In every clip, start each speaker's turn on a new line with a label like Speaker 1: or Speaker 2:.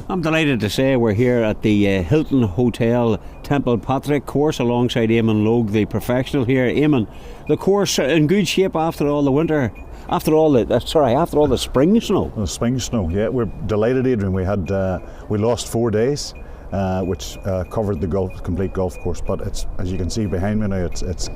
Speaker 1: I'm delighted to say we're here at the Hilton Hotel Templepatrick course alongside Eamonn Logue, the professional here. Eamonn, the course in good shape after all the winter, after all the spring snow.
Speaker 2: The spring snow, yeah. We're delighted, Adrian. We lost 4 days, which covered the complete golf course. But it's, as you can see behind me now, it's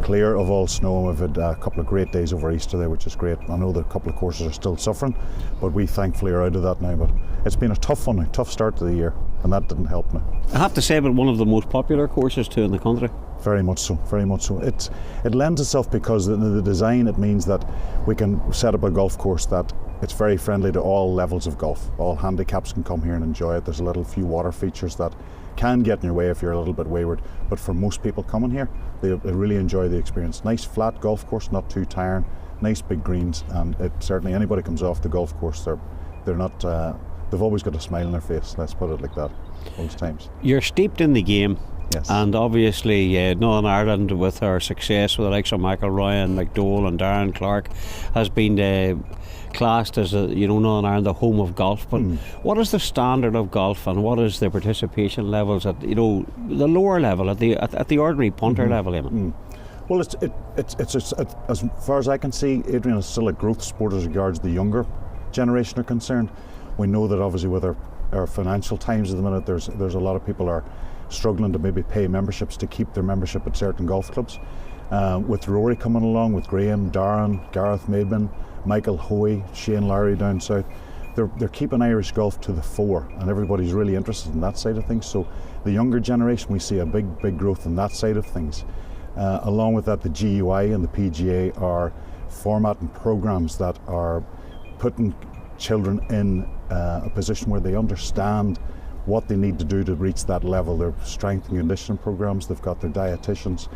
Speaker 2: clear of all snow. We've had a couple of great days over Easter there, which is great. I know that a couple of courses are still suffering, but we thankfully are out of that now. But it's been a tough one, a tough start to the year, and that didn't help now.
Speaker 1: I have to say, but one of the most popular courses too in the country.
Speaker 2: Very much so, very much so. It lends itself because the design, it means that we can set up a golf course that it's very friendly to all levels of golf. All handicaps can come here and enjoy it. There's a few water features that can get in your way if you're a little bit wayward, but for most people coming here, they really enjoy the experience. Nice flat golf course, not too tiring, nice big greens, and certainly anybody comes off the golf course, they're not, they've always got a smile on their face, let's put it like that, most times.
Speaker 1: You're steeped in the game.
Speaker 2: Yes.
Speaker 1: And obviously Northern Ireland, with our success with the likes of McIlroy and McDowell and Darren Clark, has been classed as Northern Ireland the home of golf. But what is the standard of golf, and what is the participation levels at the lower level, at the ordinary punter level, Eamonn?
Speaker 2: Well, it's as far as I can see, Adrian, it's still a growth sport as regards the younger generation are concerned. We know that obviously with our financial times at the minute, there's a lot of people are struggling to maybe pay memberships to keep their membership at certain golf clubs. With Rory coming along, with Graham, Darren, Gareth Maidman, Michael Hoey, Shane Lowry down south, they're keeping Irish golf to the fore, and everybody's really interested in that side of things. So the younger generation, we see a big growth in that side of things. Along with that, the GUI and the PGA are formatting programs that are putting children in a position where they understand what they need to do to reach that level. Their strength and conditioning programs, they've got their dietitians,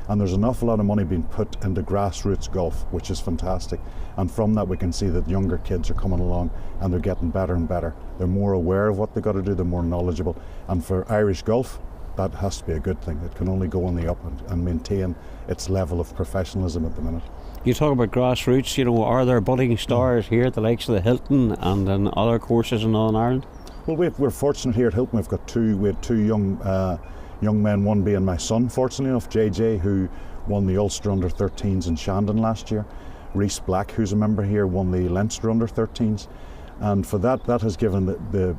Speaker 2: and there's an awful lot of money being put into grassroots golf, which is fantastic. And from that we can see that younger kids are coming along and they're getting better and better. They're more aware of what they've got to do, they're more knowledgeable, and for Irish golf, that has to be a good thing. It can only go on the up and maintain its level of professionalism at the minute.
Speaker 1: You talk about grassroots, are there budding stars here at the likes of the Hilton and in other courses in Northern Ireland?
Speaker 2: Well, we're fortunate here at Hilton. We had two young men, one being my son, fortunately enough, JJ, who won the Ulster Under-13s in Shandon last year. Reese Black, who's a member here, won the Leinster Under-13s. And for that has given the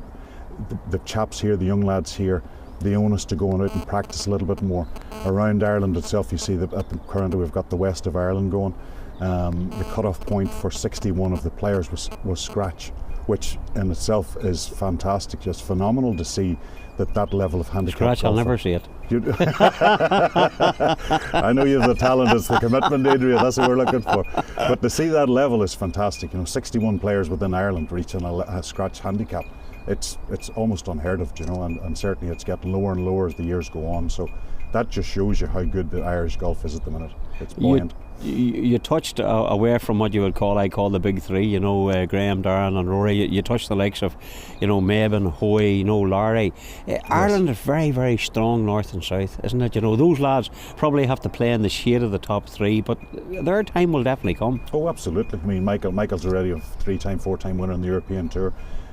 Speaker 2: chaps here, the young lads here, the onus to go out and practice a little bit more. Around Ireland itself, you see that currently we've got the west of Ireland going. The cut-off point for 61 of the players was scratch, which in itself is fantastic, just phenomenal to see that level of handicap.
Speaker 1: Scratch, I'll never see it.
Speaker 2: I know you have the talent, it's the commitment, Adrian, that's what we're looking for. But to see that level is fantastic. 61 players within Ireland reaching a scratch handicap. It's almost unheard of, and certainly it's getting lower and lower as the years go on. So that just shows you how good the Irish golf is at the minute. It's buoyant.
Speaker 1: You touched away from what you would call the big three, Graham, Darren and Rory. You touched the likes of, Maben, Hoey, Larry. Ireland is very, very strong north and south, isn't it? Those lads probably have to play in the shade of the top three, but their time will definitely come.
Speaker 2: Oh, absolutely. I mean, Michael's already a 3-time, 4-time winner on the European Tour.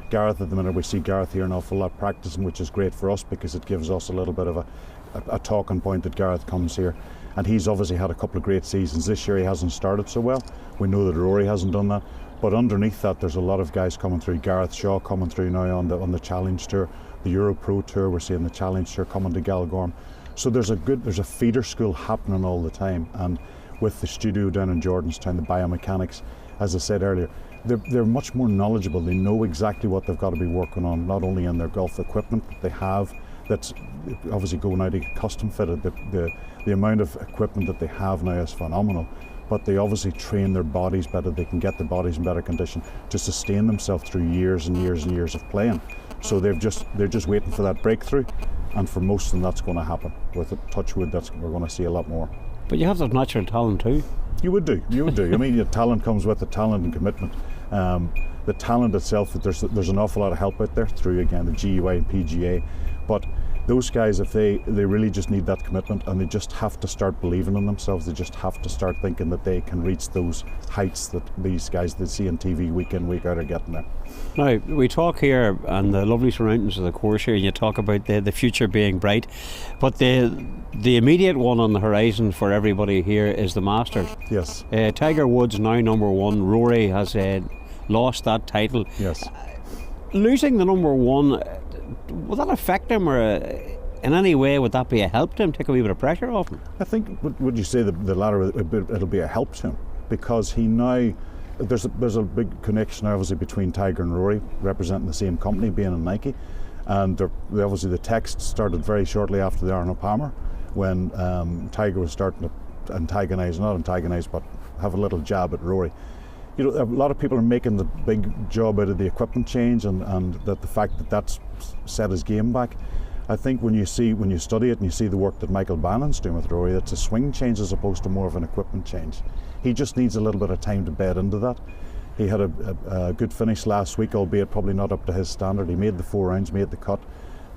Speaker 2: Gareth, at the minute, we see Gareth here an awful lot practicing, which is great for us because it gives us a little bit of a talking point that Gareth comes here. And he's obviously had a couple of great seasons. This year he hasn't started so well. We know that Rory hasn't done that. But underneath that, there's a lot of guys coming through. Gareth Shaw coming through now on the Challenge Tour, the Euro Pro Tour. We're seeing the Challenge Tour coming to Galgorm. So there's a feeder school happening all the time. And with the studio down in Jordanstown, the biomechanics, as I said earlier, they're much more knowledgeable. They know exactly what they've got to be working on, not only in their golf equipment that they have, that's obviously going out to get custom fitted. The amount of equipment that they have now is phenomenal, but they obviously train their bodies better. They can get their bodies in better condition to sustain themselves through years and years and years of playing. So they're just waiting for that breakthrough, and for most of them that's going to happen. With touch wood, we're going to see a lot more.
Speaker 1: But you have that natural talent too.
Speaker 2: You would do. I mean, your talent comes with the talent and commitment. The talent itself, there's an awful lot of help out there through, again, the GUI and PGA, but those guys, if they really just need that commitment, and they just have to start believing in themselves. They just have to start thinking that they can reach those heights that these guys they see on TV week in, week out are getting there.
Speaker 1: Now, we talk here and the lovely surroundings of the course here, and you talk about the future being bright, but the immediate one on the horizon for everybody here is the Masters.
Speaker 2: Yes.
Speaker 1: Tiger Woods now number one. Rory has lost that title.
Speaker 2: Yes.
Speaker 1: Losing the number one, will that affect him, or in any way would that be a help to him, take a wee bit of pressure off him?
Speaker 2: I think, would you say the latter, it'll be a help to him, because he now, there's a big connection obviously between Tiger and Rory, representing the same company, being in Nike, and obviously the text started very shortly after the Arnold Palmer, when Tiger was starting to antagonise, but have a little jab at Rory. You know, a lot of people are making the big job out of the equipment change and that the fact that that's set his game back. I think when you study it and you see the work that Michael Bannon's doing with Rory, it's a swing change as opposed to more of an equipment change. He just needs a little bit of time to bed into that. He had a good finish last week, albeit probably not up to his standard. He made the 4 rounds, made the cut,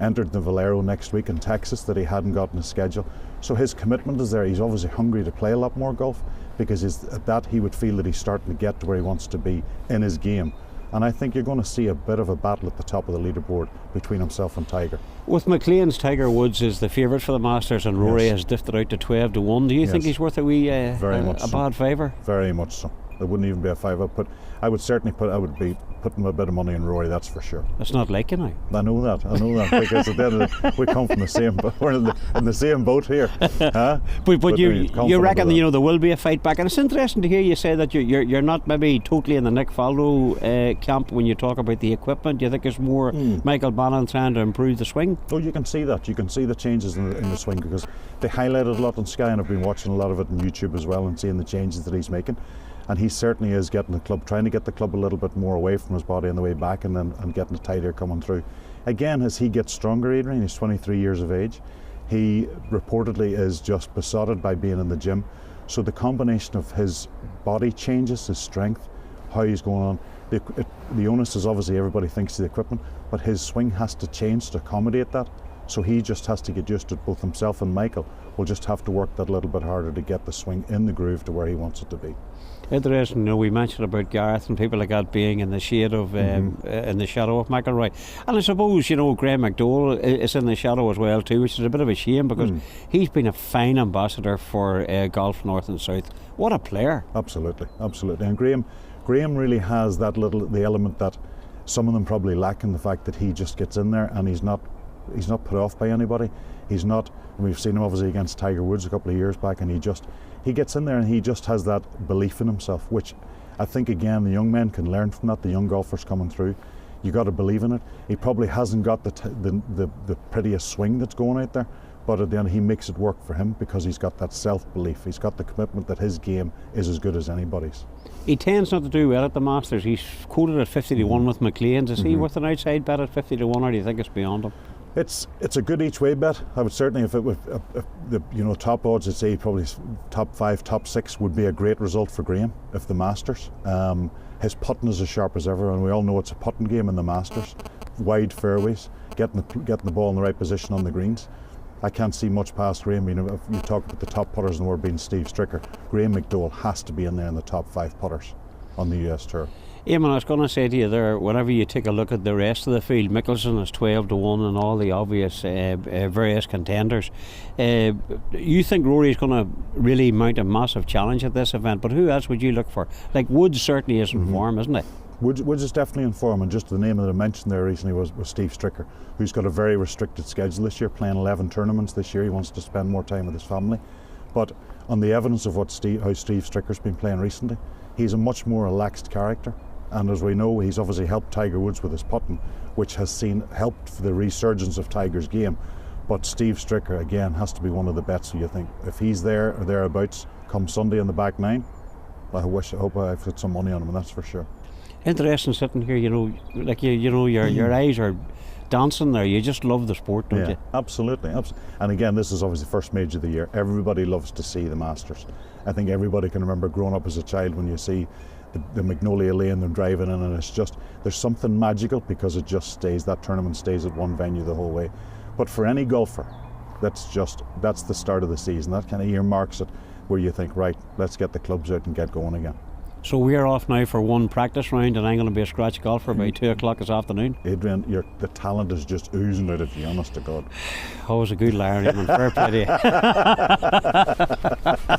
Speaker 2: entered the Valero next week in Texas that he hadn't got in his schedule. So his commitment is there. He's obviously hungry to play a lot more golf, because at that he would feel that he's starting to get to where he wants to be in his game. And I think you're going to see a bit of a battle at the top of the leaderboard between himself and Tiger.
Speaker 1: With McLean's, Tiger Woods is the favourite for the Masters, and Rory has drifted out to 12 to 1. Do you think he's worth a wee bad favour?
Speaker 2: Very much so. It wouldn't even be a fiver, but I would be putting a bit of money in Rory, that's for sure.
Speaker 1: It's not like you now.
Speaker 2: I know that, because at the end of the day, we come from the same, we're in the same boat here. Huh?
Speaker 1: but you reckon there will be a fight back, and it's interesting to hear you say that you're not maybe totally in the Nick Faldo camp when you talk about the equipment. You think it's more Michael Bannon trying to improve the swing?
Speaker 2: Oh, you can see that. You can see the changes in the swing, because they highlighted a lot on Sky, and I've been watching a lot of it on YouTube as well and seeing the changes that he's making. And he certainly is getting the club, trying to get the club a little bit more away from his body on the way back, and getting it tighter coming through. Again, as he gets stronger, Adrian, he's 23 years of age. He reportedly is just besotted by being in the gym. So the combination of his body changes, his strength, how he's going on, the onus is obviously everybody thinks the equipment, but his swing has to change to accommodate that. So he just has to get used to it. Both himself and Michael will just have to work that little bit harder to get the swing in the groove to where he wants it to be.
Speaker 1: Interesting. We mentioned about Gareth and people like that being in the shade of in the shadow of McIlroy, and I suppose Graham McDowell is in the shadow as well too, which is a bit of a shame, because he's been a fine ambassador for golf north and south. What a player! Absolutely.
Speaker 2: And Graham really has the element that some of them probably lack, in the fact that he just gets in there and he's not put off by anybody. We've seen him obviously against Tiger Woods a couple of years back, and he gets in there and he just has that belief in himself, which I think again the young men can learn from that, the young golfers coming through. You got to believe in it. He probably hasn't got the prettiest swing that's going out there, but at the end he makes it work for him, because he's got that self-belief. He's got the commitment that his game is as good as anybody's.
Speaker 1: He tends not to do well at the Masters. He's quoted at 50 to 1 with McLean's. Is he worth an outside bet at 50 to 1, or do you think it's beyond him?
Speaker 2: It's a good each way bet. I would certainly, if the top odds, I'd say probably top 5, top 6 would be a great result for Graham if the Masters. His putting is as sharp as ever, and we all know it's a putting game in the Masters. Wide fairways, getting the ball in the right position on the greens. I can't see much past Graham. If you talk about the top putters in the world being Steve Stricker, Graham McDowell has to be in there in the top 5 putters on the US Tour.
Speaker 1: Eamonn, I was going to say to you there, whenever you take a look at the rest of the field, Mickelson is 12 to 1 and all the obvious various contenders. You think Rory is going to really mount a massive challenge at this event, but who else would you look for? Like Woods certainly is in form, isn't he?
Speaker 2: Woods is definitely in form, and just the name that I mentioned there recently was Steve Stricker, who's got a very restricted schedule this year, playing 11 tournaments this year. He wants to spend more time with his family. But on the evidence of how Steve Stricker's been playing recently, he's a much more relaxed character. And as we know, he's obviously helped Tiger Woods with his putting, which has helped for the resurgence of Tiger's game. But Steve Stricker, again, has to be one of the bets. You think if he's there or thereabouts come Sunday in the back 9, I hope I've got some money on him, and that's for sure.
Speaker 1: Interesting sitting here, your eyes are dancing there. You just love the sport, don't you?
Speaker 2: Absolutely. And again, this is obviously the first major of the year. Everybody loves to see the Masters. I think everybody can remember growing up as a child when you see the Magnolia Lane, them driving in, and it's just, there's something magical, because that tournament stays at one venue the whole way. But for any golfer, that's the start of the season. That kind of earmarks it where you think, right, let's get the clubs out and get going again.
Speaker 1: So we're off now for one practice round, and I'm going to be a scratch golfer by 2 o'clock this afternoon.
Speaker 2: Adrian, the talent is just oozing out of you, honest to God.
Speaker 1: Always a good liar, Eamonn. Fair play to you.